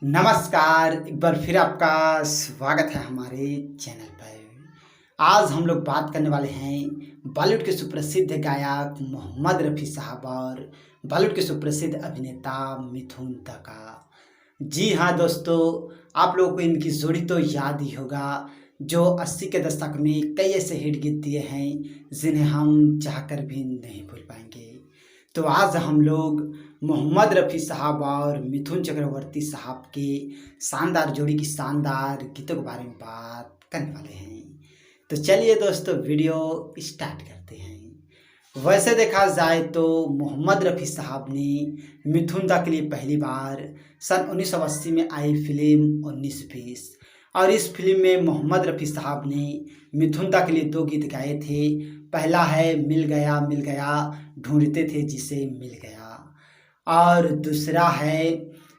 नमस्कार, एक बार फिर आपका स्वागत है हमारे चैनल पर। आज हम लोग बात करने वाले हैं बॉलीवुड के सुप्रसिद्ध गायक मोहम्मद रफ़ी साहब और बॉलीवुड के सुप्रसिद्ध अभिनेता मिथुन दा का। जी हाँ दोस्तों, आप लोगों को इनकी जोड़ी तो याद ही होगा, जो 80 के दशक में कई ऐसे हिट गीत दिए हैं जिन्हें हम चाहकर भी नहीं भूल पाएंगे। तो आज हम लोग मोहम्मद रफ़ी साहब और मिथुन चक्रवर्ती साहब के शानदार जोड़ी की शानदार गीतों के बारे में बात करने वाले हैं। तो चलिए दोस्तों, वीडियो स्टार्ट करते हैं। वैसे देखा जाए तो मोहम्मद रफ़ी साहब ने मिथुन दा के लिए पहली बार सन 1980 में आई फिल्म 1920 और इस फिल्म में मोहम्मद रफ़ी साहब ने मिथुन दा के लिए दो गीत गाए थे। पहला है मिल गया ढूंढते थे जिसे मिल गया, और दूसरा है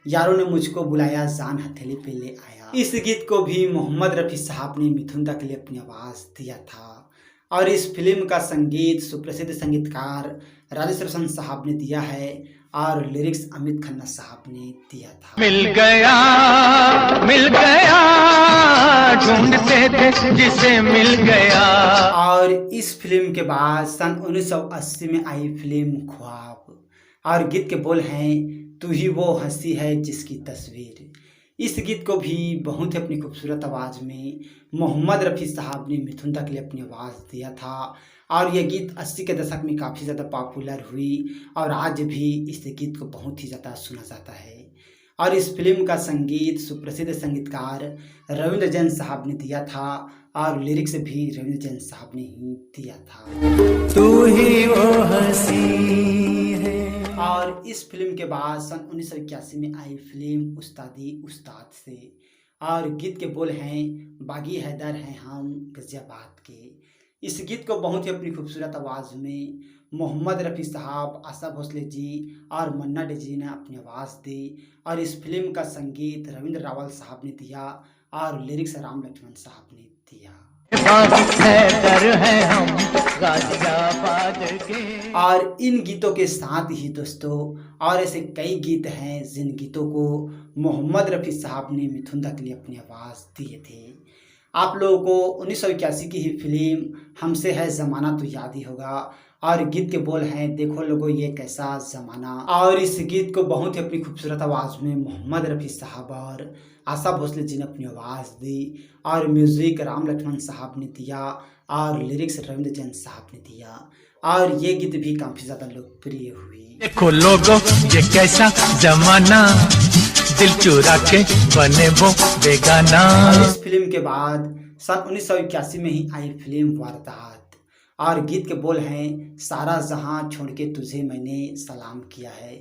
यारों ने मुझको बुलाया जान हथेली पे ले आया। इस गीत को भी मोहम्मद रफ़ी साहब ने मिथुन दा के लिए अपनी आवाज़ दिया था और इस फिल्म का संगीत सुप्रसिद्ध संगीतकार राजेश रोशन साहब ने दिया है और लिरिक्स अमित खन्ना साहब ने दिया था। मिल गया ढूंढते थे जिसे मिल गया। और इस फिल्म के बाद सन 1980 में आई फिल्म ख्वाब और गीत के बोल हैं तू ही वो हंसी है जिसकी तस्वीर। इस गीत को भी बहुत ही अपनी खूबसूरत आवाज़ में मोहम्मद रफ़ी साहब ने मिथुन दा के लिए अपनी आवाज़ दिया था और यह गीत 80 के दशक में काफ़ी ज़्यादा पॉपुलर हुई और आज भी इस गीत को बहुत ही ज़्यादा सुना जाता है। और इस फिल्म का संगीत सुप्रसिद्ध संगीतकार रविंद्र जैन साहब ने दिया था और लिरिक्स भी रविंद्र जैन साहब ने ही दिया था। तू ही वो हंसी है। और इस फिल्म के बाद सन 1981 में आई फिल्म उस्तादी उस्ताद से और गीत के बोल हैं बागी हैदर हैं हम गाजियाबाद के। इस गीत को बहुत ही अपनी खूबसूरत आवाज़ में मोहम्मद रफ़ी साहब, आशा भोसले जी और मन्ना डे जी ने अपनी आवाज़ दी और इस फिल्म का संगीत रविंद्र रावल साहब ने दिया और लिरिक्स राम लक्ष्मण साहब ने दिया। है हम गाजियाबाद के। और इन गीतों के साथ ही दोस्तों और ऐसे कई गीत हैं जिन गीतों को मोहम्मद रफ़ी साहब ने मिथुन दा के लिए अपनी आवाज़ दिए थे। आप लोगों को 1981 की ही फिल्म हमसे है ज़माना तो याद ही होगा और गीत के बोल हैं देखो लोगो ये कैसा ज़माना। और इस गीत को बहुत ही अपनी खूबसूरत आवाज़ में मोहम्मद रफ़ी साहब और आशा भोसले जी ने अपनी आवाज़ दी और म्यूज़िक राम लक्ष्मण साहब ने दिया और लिरिक्स रविंद्र जैन साहब ने दिया और ये गीत भी काफ़ी ज़्यादा लोकप्रिय हुई। देखो लोगो ये कैसा जमाना, दिल चुरा के बने वो बेगाना। इस फिल्म के बाद सन 1981 में ही आई फिल्म वारदात और गीत के बोल हैं सारा जहां छोड़ के तुझे मैंने सलाम किया है।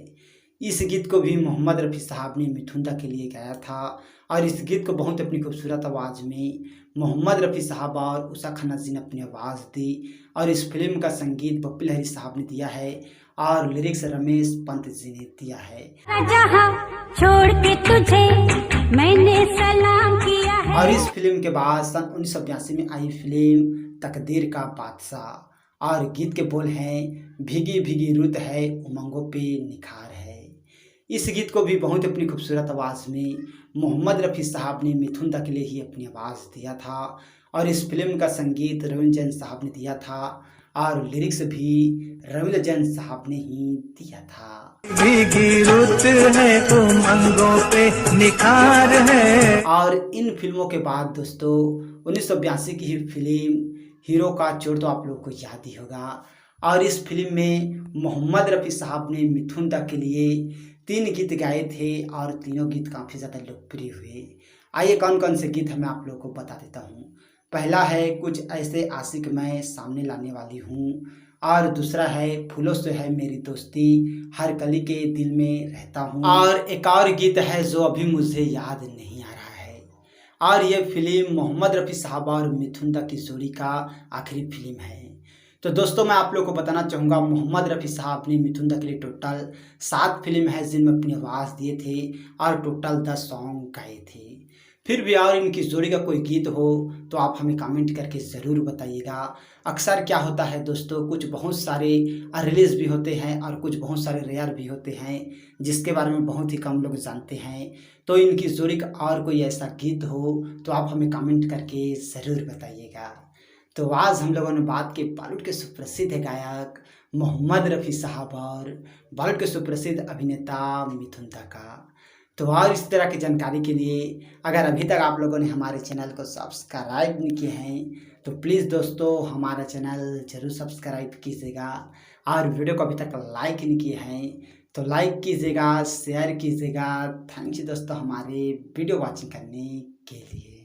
इस गीत को भी मोहम्मद रफ़ी साहब ने मिथुन दा के लिए गाया था और इस गीत को बहुत अपनी खूबसूरत आवाज़ में मोहम्मद रफ़ी साहब और उषा खन्ना जी ने अपनी आवाज़ दी और इस फिल्म का संगीत बप्पी लहरी साहब ने दिया है और लिरिक्स रमेश पंत जी ने दिया है। छोड़ के तुझे मैंने सलाम किया है। और इस फिल्म के बाद सन 1982 में आई फिल्म तकदीर का बादशाह और गीत के बोल हैं भीगी भीगी रुत है उमंगों पे निखार है। इस गीत को भी बहुत अपनी खूबसूरत आवाज़ में मोहम्मद रफ़ी साहब ने मिथुन दा के लिए ही अपनी आवाज़ दिया था और इस फिल्म का संगीत रविंद्र जैन साहब ने दिया था और लिरिक्स भी रविंद्र जैन साहब ने ही दिया था। भीगी रुत है उमंगों पे निखार है। और इन फिल्मों के बाद दोस्तों 1982 की ही फिल्म हीरो का चोर तो आप लोगों को याद ही होगा और इस फिल्म में मोहम्मद रफ़ी साहब ने मिथुन दा के लिए 3 गीत गाए थे और तीनों गीत काफ़ी ज़्यादा लोकप्रिय हुए। आइए कौन कौन से गीत मैं आप लोगों को बता देता हूँ। पहला है कुछ ऐसे आशिक मैं सामने लाने वाली हूँ और दूसरा है फूलों से है मेरी दोस्ती हर कली के दिल में रहता हूँ और एक और गीत है जो अभी मुझे याद नहीं आ रहा है। और ये फिल्म मोहम्मद रफ़ी साहब और मिथुन दा की जोड़ी का आखिरी फिल्म है। तो दोस्तों मैं आप लोगों को बताना चाहूँगा मोहम्मद रफ़ी साहब ने मिथुन दा के लिए टोटल 7 फिल्म है जिनमें अपनी आवाज़ दिए थे और टोटल 10 सॉन्ग गाए थे। फिर भी और इनकी जोड़ी का कोई गीत हो तो आप हमें कमेंट करके ज़रूर बताइएगा। अक्सर क्या होता है दोस्तों, कुछ बहुत सारे रिलीज़ भी होते हैं और कुछ बहुत सारे रेयर भी होते हैं जिसके बारे में बहुत ही कम लोग जानते हैं। तो इनकी जोड़ी का और कोई ऐसा गीत हो तो आप हमें कमेंट करके ज़रूर बताइएगा। तो आज हम लोगों ने बात की बॉलीवुड के सुप्रसिद्ध गायक मोहम्मद रफ़ी साहब और बॉलीवुड के सुप्रसिद्ध अभिनेता मिथुन दा का। तो और इस तरह की जानकारी के लिए अगर अभी तक आप लोगों ने हमारे चैनल को सब्सक्राइब नहीं किए हैं तो प्लीज़ दोस्तों हमारा चैनल ज़रूर सब्सक्राइब कीजिएगा, और वीडियो को अभी तक लाइक नहीं किए हैं तो लाइक कीजिएगा, शेयर कीजिएगा। थैंक यू दोस्तों हमारे वीडियो वॉचिंग करने के लिए।